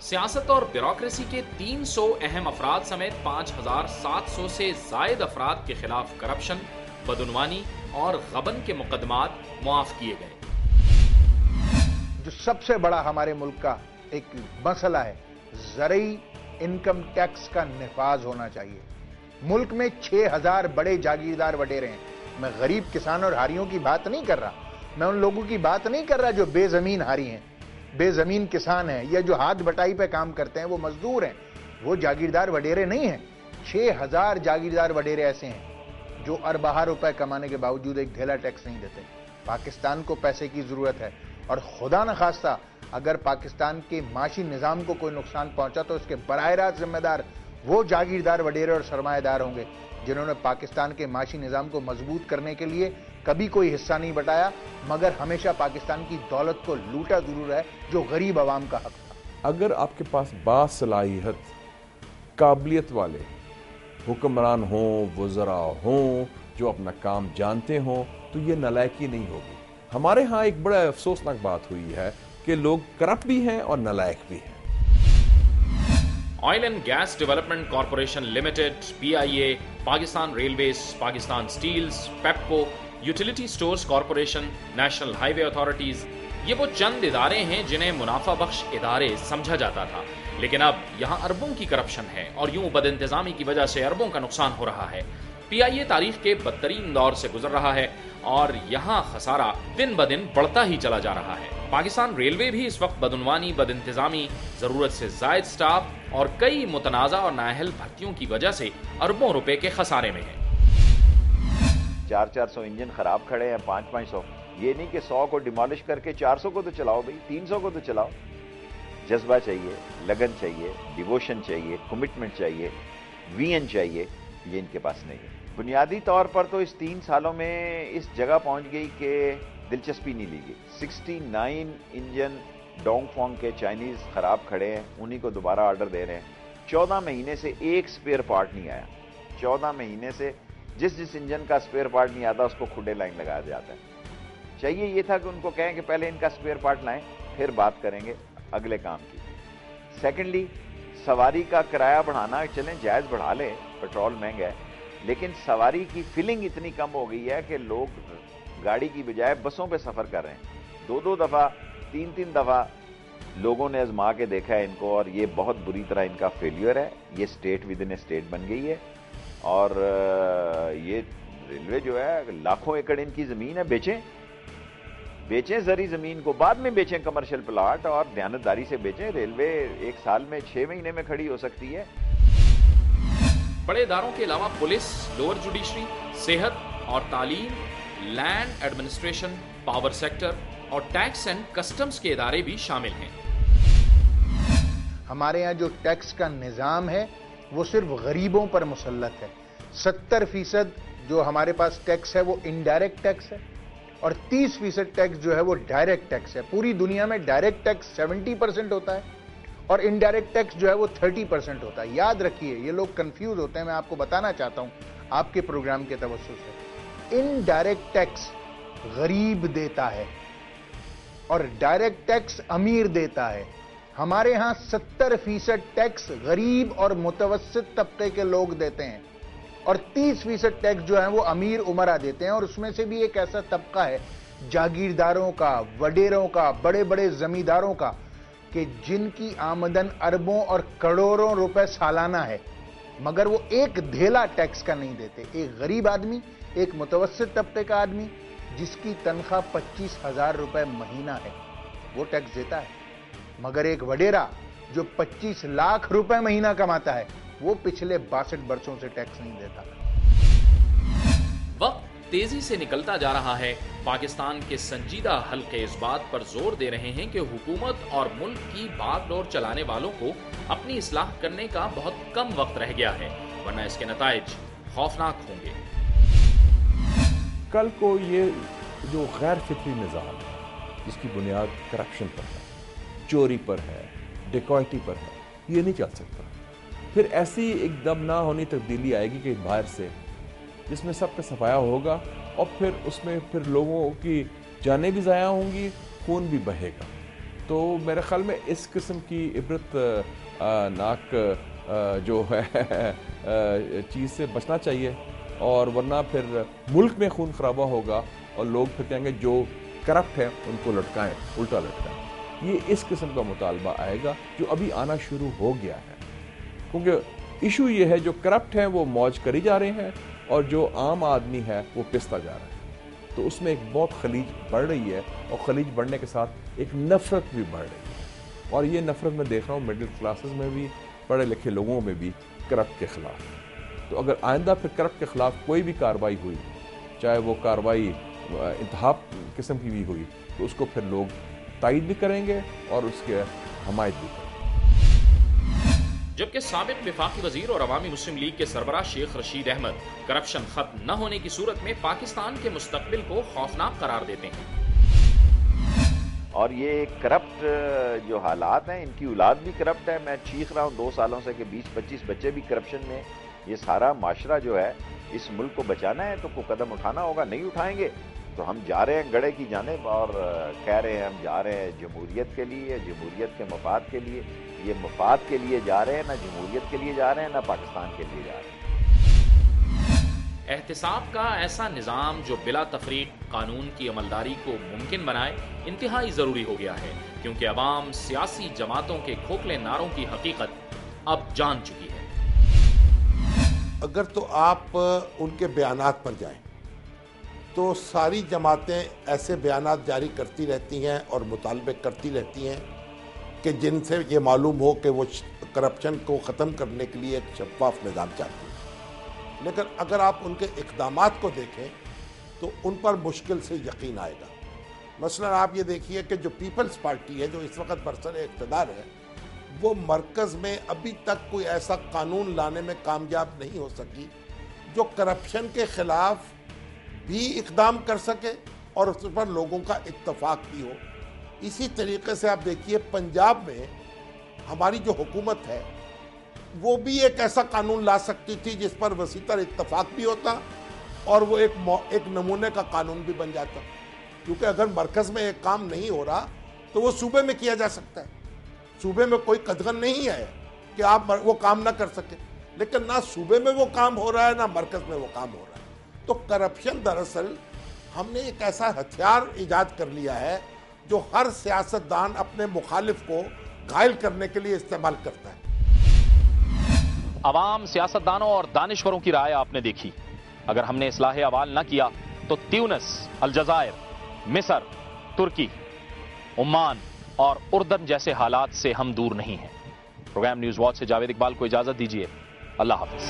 सियासत और ब्यूरोक्रेसी के 300 अहम अफराद समेत 5,700 से जायद अफराद के खिलाफ करप्शन, बदउनवानी और गबन के मुकदमात मुआफ किए गए। जो सबसे बड़ा हमारे मुल्क का एक मसला है, ज़रई इनकम टैक्स का निफाज होना चाहिए। मुल्क में 6,000 बड़े जागीरदार वडेरे हैं। मैं गरीब किसान और हारियों की बात नहीं कर रहा, मैं उन लोगों की बात नहीं कर रहा जो बेजमीन हारी हैं, बेजमीन किसान हैं, या जो हाथ बटाई पे काम करते हैं, वो मजदूर हैं, वो जागीरदार वडेरे नहीं हैं। 6,000 जागीरदार वडेरे ऐसे हैं जो अरबाहा रुपए कमाने के बावजूद एक ढेला टैक्स नहीं देते। पाकिस्तान को पैसे की जरूरत है, और खुदा न खास्ता अगर पाकिस्तान के माशी निजाम को कोई नुकसान पहुंचा तो इसके बराह रास्त जिम्मेदार वो जागीरदार वडेरे और सरमाएदार होंगे जिन्होंने पाकिस्तान के माशी निजाम को मजबूत करने के लिए कभी कोई हिस्सा नहीं बटाया, मगर हमेशा पाकिस्तान की दौलत को लूटा जरूर है जो गरीब आवाम का हक था। अगर आपके पास बासलाहियत, काबिलियत वाले हुक्मरान हों, वज़रा हों, जो अपना काम जानते हों, तो ये नालायकी नहीं होगी। हमारे यहाँ एक बड़ा अफसोसनाक बात हुई है कि लोग करप्ट भी हैं और नालायक भी हैं। Oil and gas development corporation limited, PIA, Pakistan railways, Pakistan steels, Pepco, utility stores corporation, national highway authorities, ये वो चंद इदारे हैं जिन्हें मुनाफा बख्श इदारे समझा जाता था, लेकिन अब यहाँ अरबों की करप्शन है और यूं बदइंतजामी की वजह से अरबों का नुकसान हो रहा है। PIA तारीख के बदतरीन दौर से गुजर रहा है और यहाँ खसारा दिन ब दिन बढ़ता ही चला जा रहा है। पाकिस्तान रेलवे भी इस वक्त बदउनवानी, बदइंतजामी, जरूरत से जायद स्टाफ और कई मुतनाज़ा और नाअहल भर्तियों की वजह से अरबों रुपए के खसारे में है। 400 इंजन खराब खड़े हैं, 500। ये नहीं कि 100 को डिमोलिश करके 400 को तो चलाओ भाई, 300 को तो चलाओ। जज्बा चाहिए, लगन चाहिए, डिवोशन चाहिए, कमिटमेंट चाहिए, विजन चाहिए, ये इनके पास नहीं है। बुनियादी तौर पर तो इस 3 सालों में इस जगह पहुंच गई कि दिलचस्पी नहीं ली गई। 69 इंजन डोंगफोंग के चाइनीज खराब खड़े हैं, उन्हीं को दोबारा ऑर्डर दे रहे हैं। 14 महीने से एक स्पेयर पार्ट नहीं आया। 14 महीने से जिस इंजन का स्पेयर पार्ट नहीं आता उसको खुडे लाइन लगाया जाता है। चाहिए ये था कि उनको कहें कि पहले इनका स्पेयर पार्ट लाएं, फिर बात करेंगे अगले काम की। सेकेंडली, सवारी का किराया बढ़ाना, चलें जायज बढ़ा लें, पेट्रोल महंगा है, लेकिन सवारी की फिलिंग इतनी कम हो गई है कि लोग गाड़ी की बजाय बसों पे सफर कर रहे हैं। 2-2 दफा, 3-3 दफा लोगों ने आजमा के देखा है इनको, और ये बहुत बुरी तरह इनका फेलियर है। ये स्टेट विद इन स्टेट बन गई है, और ये रेलवे जो है लाखों एकड़ इनकी जमीन है, बेचें जरी जमीन को, बाद में बेचें कमर्शियल प्लाट, और दयानतदारी से बेचें। रेलवे एक साल में 6 महीने में खड़ी हो सकती है। बड़े इदारों के अलावा पुलिस, लोअर जुडिशरी, सेहत और तालीम, लैंड एडमिनिस्ट्रेशन, पावर सेक्टर और टैक्स एंड कस्टम्स के इदारे भी शामिल हैं। हमारे यहाँ जो टैक्स का निज़ाम है वो सिर्फ गरीबों पर मुसल्लत है। 70% जो हमारे पास टैक्स है वो इनडायरेक्ट टैक्स है, और 30% टैक्स जो है वो डायरेक्ट टैक्स है। पूरी दुनिया में डायरेक्ट टैक्स 70% होता है और इनडायरेक्ट टैक्स जो है वो 30% होता है। याद रखिए, ये लोग कंफ्यूज होते हैं। मैं आपको बताना चाहता हूं आपके प्रोग्राम के तवज्जो से, इनडायरेक्ट टैक्स गरीब देता है और डायरेक्ट टैक्स अमीर देता है। हमारे यहां 70% टैक्स गरीब और मुतवस्सित तबके के लोग देते हैं, और 30% टैक्स जो है वो अमीर उमरा देते हैं। और उसमें से भी एक ऐसा तबका है जागीरदारों का, वडेरों का, बड़े बड़े जमींदारों का, कि जिनकी आमदन अरबों और करोड़ों रुपए सालाना है, मगर वो एक धेला टैक्स का नहीं देते। एक गरीब आदमी, एक मुतवस्सित तबके का आदमी जिसकी तनख्वाह 25,000 रुपए महीना है, वो टैक्स देता है, मगर एक वडेरा जो 25 लाख रुपए महीना कमाता है, वो पिछले 62 वर्षों से टैक्स नहीं देता। वक्त तेजी से निकलता जा रहा है। पाकिस्तान के संजीदा हल्के इस बात पर जोर दे रहे हैं कि हुकूमत और मुल्क की बागडोर चलाने वालों को अपनी इस्लाह करने का बहुत कम वक्त रह गया है, वरना इसके नताइज खौफनाक होंगे। कल को ये जो गैर फितरी निज़ाम है जिसकी बुनियाद करप्शन पर है, चोरी पर है, डिकॉयटी पर है, ये नहीं चल सकता। फिर ऐसी एकदम ना होनी तब्दीली आएगी कि बाहर से, जिसमें सबका सफाया होगा, और फिर उसमें फिर लोगों की जानें भी ज़ाया होंगी, खून भी बहेगा। تو میرے خیال میں اس قسم کی عبرت ناک جو ہے چیز سے بچنا چاہیے، اور ورنہ پھر ملک میں خون خرابہ ہوگا اور لوگ پھر کہیں گے جو کرپٹ ہیں ان کو لٹکائیں، الٹا لٹکائیں۔ یہ اس قسم کا مطالبہ آئے گا جو ابھی آنا شروع ہو گیا ہے، کیونکہ ایشو یہ ہے جو کرپٹ ہیں وہ موج کری جا رہے ہیں اور جو عام آدمی ہے وہ پستا جا رہا ہے۔ تو اس میں ایک بہت خلیج بڑھ رہی ہے، اور خلیج بڑھنے کے ساتھ ایک نفرت بھی بڑھ رہی ہے، اور یہ نفرت میں دیکھ رہا ہوں مڈل کلاسز میں بھی، پڑھے لکھے لوگوں میں بھی کرپٹ کے خلاف۔ تو اگر آئندہ پھر کرپٹ کے خلاف کوئی بھی کارروائی ہوئی، چاہے وہ کارروائی انتہا قسم کی بھی ہوئی، تو اس کو پھر لوگ تائید بھی کریں گے اور اس کے حمایت بھی کریں گے۔ جبکہ سابق وفاقی وزیر اور عوامی مسلم لیگ کے سربراہ شیخ رشید احمد کرپشن ختم نہ ہونے کی صورت میں پاکستان کے مستقبل کو خوفناک قرار دیتے ہیں، اور یہ کرپٹ جو حالات ہیں ان کی اولاد بھی کرپٹ ہے۔ میں چیخ رہا ہوں 2 سالوں سے کہ 20-25 بچے بھی کرپشن میں۔ یہ سارا معاشرہ جو ہے اس ملک کو بچانا ہے تو کوئی قدم اٹھانا ہوگا، نہیں اٹھائیں گے تو ہم جا رہے ہیں گڑھے کی جانب، اور کہہ رہے ہیں ہم جا رہے ہیں جمہوریت کے لیے، جمہوریت کے مفاد کے لیے۔ یہ مفاد کے لیے جا رہے ہیں، نہ جمہوریت کے لیے جا رہے ہیں، نہ پاکستان کے لیے جا رہے ہیں۔ احتساب کا ایسا نظام جو بلا تفریق قانون کی عملداری کو ممکن بنائے انتہائی ضروری ہو گیا ہے، کیونکہ عوام سیاسی جماعتوں کے کھوکھلے نعروں کی حقیقت اب جان چکی ہے۔ اگر تو آپ ان کے بیانات پر جائیں تو ساری جماعتیں ایسے بیانات جاری کرتی رہتی ہیں اور مطالبے کرتی رہتی ہیں کہ جن سے یہ معلوم ہو کہ وہ کرپشن کو ختم کرنے کے لیے ایک شفاف نظام چاہتی ہیں، لیکن اگر آپ ان کے اقدامات کو دیکھیں تو ان پر مشکل سے یقین آئے گا۔ مثلا آپ یہ دیکھیے کہ جو پیپلز پارٹی ہے جو اس وقت برسر اقتدار ہے، وہ مرکز میں ابھی تک کوئی ایسا قانون لانے میں کامیاب نہیں ہو سکی جو کرپشن کے خلاف بھی اقدام کر سکے اور اس پر لوگوں کا اتفاق بھی ہو۔ اسی طریقے سے آپ دیکھیے پنجاب میں ہماری جو حکومت ہے وہ بھی ایک ایسا قانون لا سکتی تھی جس پر وسیع تر اتفاق بھی ہوتا اور وہ ایک نمونے کا قانون بھی بن جاتا، کیونکہ اگر مرکز میں ایک کام نہیں ہو رہا تو وہ صوبے میں کیا جا سکتا ہے۔ صوبے میں کوئی قدغن نہیں ہے کہ آپ وہ کام نہ کر سکیں، لیکن نہ صوبے میں وہ کام ہو رہا ہے نہ مرکز میں وہ کام ہو رہا ہے۔ تو کرپشن دراصل ہم نے ایک ایسا ہتھیار ایجاد کر لیا ہے جو ہر سیاستدان اپنے مخالف کو گھائل کرنے کے لیے استعمال کرتا ہے۔ عوام، سیاستدانوں اور دانشوروں کی رائے آپ نے دیکھی۔ اگر ہم نے اصلاح احوال نہ کیا تو تیونس، الجزائر، مصر، ترکی، عمان اور اردن جیسے حالات سے ہم دور نہیں ہیں۔ پروگرام نیوز واچ سے جاوید اقبال کو اجازت دیجیے، اللہ حافظ۔